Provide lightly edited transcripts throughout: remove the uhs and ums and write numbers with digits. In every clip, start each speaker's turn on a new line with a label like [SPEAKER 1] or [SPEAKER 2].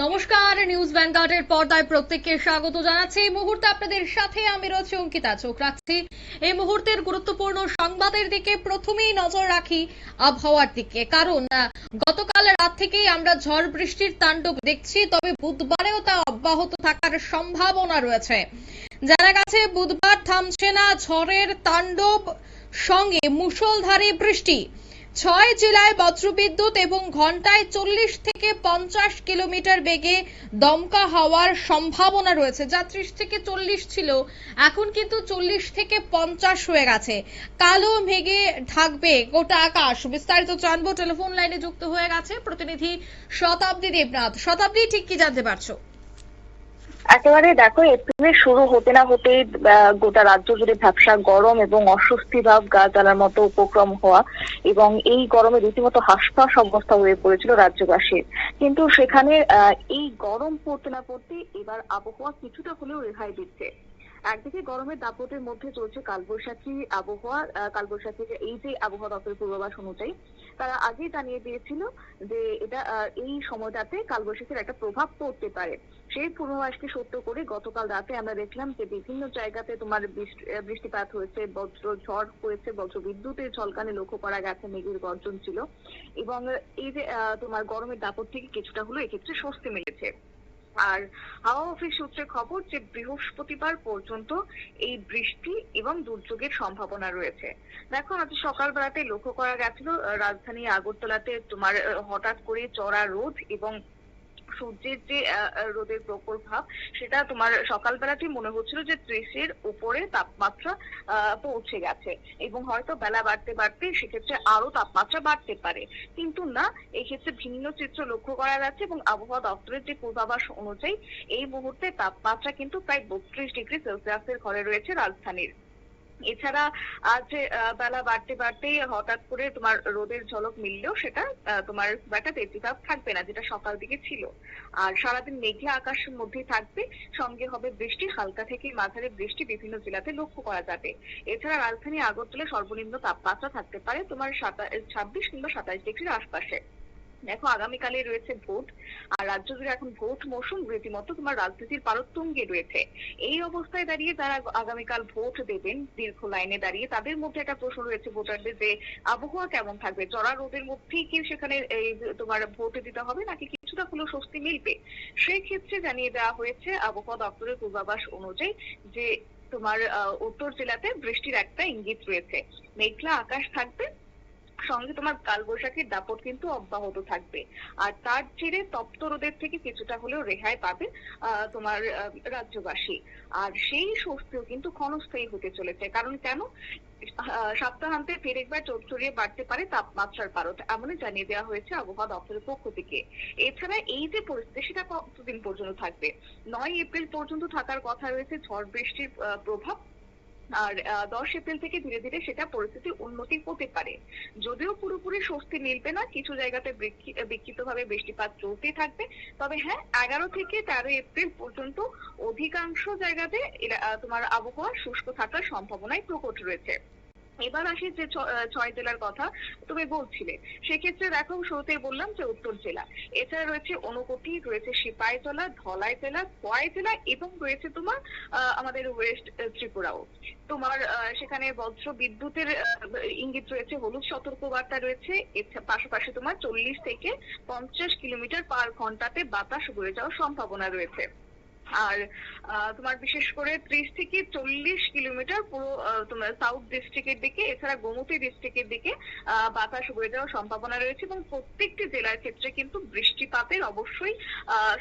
[SPEAKER 1] নমস্কার, নিউজ ভ্যানগার্ডের পর্দায় প্রত্যেককে স্বাগত জানাচ্ছি। এই মুহূর্তে আপনাদের সাথে আমি রয়েছি অঙ্কিতা। চোখ রাখছি এই মুহূর্তের গুরুত্বপূর্ণ সংবাদের দিকে। প্রথমেই নজর রাখি আবহাওয়ার দিকে, কারণ গতকাল রাত থেকেই আমরা ঝড় বৃষ্টির তাণ্ডব দেখছি, তবে বুধবারেও তা অব্যাহত থাকার সম্ভাবনা রয়েছে। জানা গেছে বুধবার থামছে না ঝড়ের তাণ্ডব, সঙ্গে মুষলধারে বৃষ্টি। 6 জেলায় বজ্রবিদ্যুৎ এবং ঘন্টায় 40 থেকে 50 কিলোমিটার বেগে দমকা হওয়ার সম্ভাবনা রয়েছে। যা 30 থেকে 40 ছিল, এখন কিন্তু 40 থেকে 50 হয়ে গেছে। কালো মেঘে ঢাকবে গোটা আকাশ। বিস্তারিত জানবো, টেলিফোন লাইনে যুক্ত হয়ে গেছে প্রতিনিধি শতাব্দী দেবনাথ। শতাব্দী, ঠিক কি জানতে পারছো?
[SPEAKER 2] একেবারে দেখো, এপ্রিলের শুরু হতে না হতেই গোটা রাজ্য জুড়ে ভ্যাপসা গরম এবং অস্বস্তি ভাব, গা জ্বালার মতো উপক্রম হওয়া, এবং এই গরমে রীতিমতো হাঁসফাঁস অবস্থা হয়ে পড়েছিল রাজ্যবাসীর। কিন্তু সেখানে এই গরম পড়তে না পড়তে এবার আবহাওয়া কিছুটা হলেও রেহাই দিচ্ছে। একদিকে গরমের দাপটের মধ্যে চলছে কালবৈশাখী আবহাওয়া। কালবৈশাখীর এই যে আবহাওয়া দপ্তরের পূর্বাভাস অনুযায়ী তারা আগেই জানিয়ে দিয়েছিল যে এটা এই সময়টাতে কালবৈশাখীর একটা প্রভাব পড়তে পারে। সেই পূর্বাভাসকে সত্য করে গতকাল রাতে আমরা দেখলাম যে বিভিন্ন জায়গাতে তোমার বৃষ্টিপাত হয়েছে, বজ্র ঝড় হয়েছে, বজ্র বিদ্যুতের ঝলকানি লক্ষ্য করা গেছে, মেঘের গর্জন ছিল, এবং এই যে তোমার গরমের দাপট থেকে কিছুটা হলো এক্ষেত্রে স্বস্তি মিলেছে। আর হাওয়া অফিস সূত্রে খবর যে বৃহস্পতিবার পর্যন্ত এই বৃষ্টি এবং দুর্যোগের সম্ভাবনা রয়েছে। দেখো, আজ সকালবেলাতে লক্ষ্য করা গেছিল রাজধানী আগরতলাতে তোমার হঠাৎ করে চড়া রোদ এবং সূর্যের যে রোদের প্রখর ভাব, সেটা তোমার সকালবেলাতেই মনে হচ্ছিল যে 30-এর উপরে তাপমাত্রা পৌঁছে গেছে, এবং হয়তো বেলা বাড়তে বাড়তে সেক্ষেত্রে আরো তাপমাত্রা বাড়তে পারে। কিন্তু না, এই ক্ষেত্রে ভিন্ন চিত্র লক্ষ্য করা যাচ্ছে, এবং আবহাওয়া দপ্তরের যে পূর্বাভাস অনুযায়ী এই মুহূর্তে তাপমাত্রা কিন্তু প্রায় 32 ডিগ্রি সেলসিয়াসের ঘরে রয়েছে রাজধানীর। এছাড়া আজ বেলা বাড়তে বাড়তেই হঠাৎ করে তোমার রোদের ঝলক মিললেও সেটা তোমার একটা তেজিভাব থাকবে না, যেটা সকাল দিকে ছিল। আর সারাদিন মেঘলা আকাশের মধ্যেই থাকবে, সঙ্গে হবে বৃষ্টি, হালকা থেকে মাঝারি বৃষ্টি বিভিন্ন জেলাতে লক্ষ্য করা যাবে। এছাড়া রাজধানী আগরতলায় সর্বনিম্ন তাপমাত্রা থাকতে পারে তোমার 26 কিংবা 27 ডিগ্রির আশপাশে। দেখো, আগামীকালে রয়েছে ভোট, আর রাজ্য জুড়ে এখন ভোট মৌসুম, রীতিমতো তোমার রাজনীতির পারোত্তুঙ্গে রয়েছে। এই অবস্থায় দাঁড়িয়ে যারা আগামীকাল ভোট দেবেন দীর্ঘ লাইনে দাঁড়িয়ে, তাদের মধ্যে একটা প্রশ্ন রয়েছে ভোটারদের যে আবহাওয়া কেমন থাকবে, চড়া রোদের মধ্যেই কি সেখানে এই তোমার ভোট দিতে হবে, নাকি কিছুটা হলেও স্বস্তি মিলবে। সেই ক্ষেত্রে জানিয়ে দেওয়া হয়েছে আবহাওয়া দপ্তরের পূর্বাভাস অনুযায়ী যে তোমার উত্তর জেলাতে বৃষ্টির একটা ইঙ্গিত রয়েছে, মেঘলা আকাশ থাকবে, সঙ্গে তোমার কালবৈশাখীর দাপট কিন্তু অব্যাহত থাকবে। আর তার জেরে তপ্ত রোদের থেকে কিছুটা হলেও রেহাই পাবে তোমার রাজ্যবাসী। আর সেই স্বস্তিও কিন্তু ক্ষণস্থায়ী হতে চলেছে। কারণ কেন, সপ্তাহান্তে ফের একবার চড়চড়িয়ে বাড়তে পারে তাপমাত্রার পারদ, এমনই জানিয়ে দেওয়া হয়েছে আবহাওয়া দপ্তরের পক্ষ থেকে। এছাড়া এই যে পরিস্থিতি, সেটা কতদিন পর্যন্ত থাকবে? 9 এপ্রিল পর্যন্ত থাকার কথা রয়েছে ঝড় বৃষ্টির প্রভাব। আর 10 এপ্রিল থেকে ধীরে ধীরে সেটা পরিস্থিতি উন্নতি হতে পারে। যদিও পুরোপুরি স্বস্তি মিলবে না, কিছু জায়গাতে বিক্ষিপ্তভাবে বৃষ্টিপাত চলতে থাকবে। তবে হ্যাঁ, 11 থেকে 13 এপ্রিল পর্যন্ত অধিকাংশ জায়গাতে তোমার আবহাওয়া শুষ্ক থাকার সম্ভাবনাই প্রকট রয়েছে। এবার আসি যে 6 জেলার কথা তুমি বলছিলে, সেক্ষেত্রে দেখো, শুরুতে বললাম যে উত্তর জেলা, এছাড়া রয়েছে ঊনকোটি, রয়েছে সিপাহীজলা, ধলাই জেলা, খোয়াই জেলা, এবং রয়েছে তোমার আমাদের ওয়েস্ট ত্রিপুরাও। তোমার সেখানে বজ্র বিদ্যুতের ইঙ্গিত রয়েছে, হলুদ সতর্কবার্তা রয়েছে। পাশাপাশি তোমার 40 থেকে 50 কিলোমিটার পার ঘন্টাতে বাতাস বয়ে যাওয়ার সম্ভাবনা রয়েছে। আর তোমার বিশেষ করে 30 থেকে 40 কিলোমিটার পুরো তোমার সাউথ ডিস্ট্রিক্টের দিকে, এছাড়া গোমতী ডিস্ট্রিক্টের দিকে বাতাস বয়ে যাওয়ার সম্ভাবনা রয়েছে, এবং প্রত্যেকটি জেলার ক্ষেত্রে কিন্তু বৃষ্টিপাতের অবশ্যই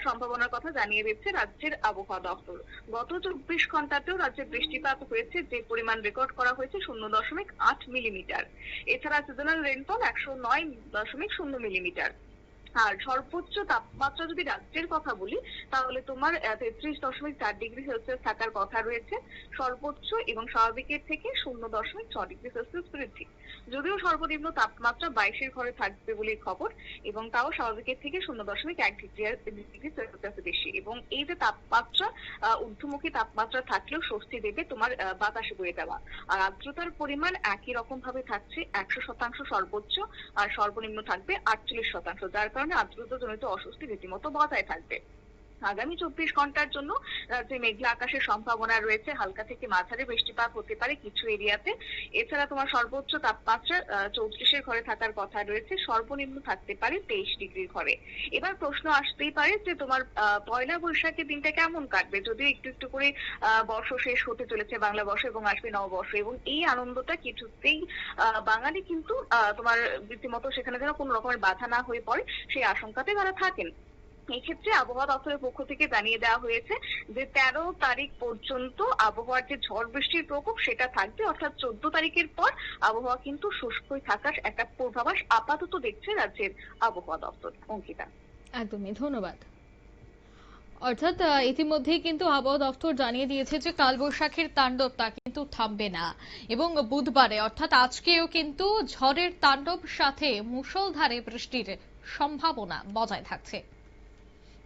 [SPEAKER 2] সম্ভাবনার কথা জানিয়ে দিচ্ছে রাজ্যের আবহাওয়া দপ্তর। গত 24 ঘন্টাতেও রাজ্যে বৃষ্টিপাত হয়েছে, যে পরিমাণ রেকর্ড করা হয়েছে 0.8 মিলিমিটার। এছাড়া সিজনাল রেইনফল 109.0 মিলিমিটার। আর সর্বোচ্চ তাপমাত্রা যদি রাজ্যের কথা বলি, তাহলে তোমার 33.4 ডিগ্রি সেলসিয়াস থাকার কথা রয়েছে সর্বোচ্চ, এবং স্বাভাবিকের থেকে 0.6 ডিগ্রি সেলসিয়াস বৃদ্ধি। যদিও সর্বনিম্ন তাপমাত্রা 22-এর ঘরে থাকবে বলে খবর, এবং তাও স্বাভাবিকের থেকে 0.1 ডিগ্রি সেলসিয়াস বেশি। এবং এই যে তাপমাত্রা, ঊর্ধ্বমুখী তাপমাত্রা থাকলেও স্বস্তি দেবে তোমার বাতাসে বয়ে দেওয়া। আর আর্দ্রতার পরিমাণ একই রকম ভাবে থাকছে, 100% সর্বোচ্চ, আর সর্বনিম্ন থাকবে 48%, যার কারণে কারণে আর্দ্রতাজনিত অস্বস্তি রীতিমতো বজায় থাকবে। আগামী 24 ঘন্টার জন্য রাজ্যে মেঘলা আকাশের সম্ভাবনা রয়েছে। হালকা থেকে মাঝারি বৃষ্টিপাত হতে পারে কিছু এরিয়াতে। এছাড়া তোমার সর্বোচ্চ তাপমাত্রা 34-এর ঘরে থাকার কথা রয়েছে। সর্বনিম্ন থাকতে পারে 23 ডিগ্রির ঘরে। এবার প্রশ্ন আসতেই পারে যে তোমার পয়লা বৈশাখের দিনটা কেমন কাটবে? যদিও একটু একটু করে বর্ষ শেষ হতে চলেছে বাংলা বর্ষ এবং আসবে নববর্ষ, এবং এই আনন্দটা কিছুতেই বাঙালি কিন্তু তোমার রীতিমতো সেখানে যেন কোনো রকমের বাধা না হয়ে পড়ে সেই আশঙ্কাতে তারা থাকেন। এই ক্ষেত্রে আবহাওয়া দপ্তরের পক্ষ থেকে জানিয়ে দেওয়া হয়েছে যে 13 তারিখ পর্যন্ত আবহাওয়ার যে ঝড় বৃষ্টির প্রকোপ সেটা থাকবে, অর্থাৎ 14 তারিখের পর আবহাওয়া কিন্তু শুষ্কই থাকার একটা পূর্বাভাস আপাতত দেখছে রাজ্যের আবহাওয়া দপ্তর। অঙ্কিতা,
[SPEAKER 1] একদমই ধন্যবাদ। অর্থাৎ ইতিমধ্যেই কিন্তু আবহাওয়া দফতর জানিয়ে দিয়েছে যে কালবৈশাখীর তাণ্ডবটা কিন্তু থামবে না এবং বুধবারে অর্থাৎ আজকেও কিন্তু ঝড়ের তাণ্ডব সাথে মুষলধারে বৃষ্টির সম্ভাবনা বজায় থাকছে।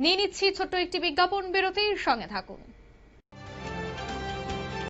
[SPEAKER 1] নিয়ে নিচ্ছি ছোট্ট একটি বিজ্ঞাপন বিরতির সঙ্গে থাকুন।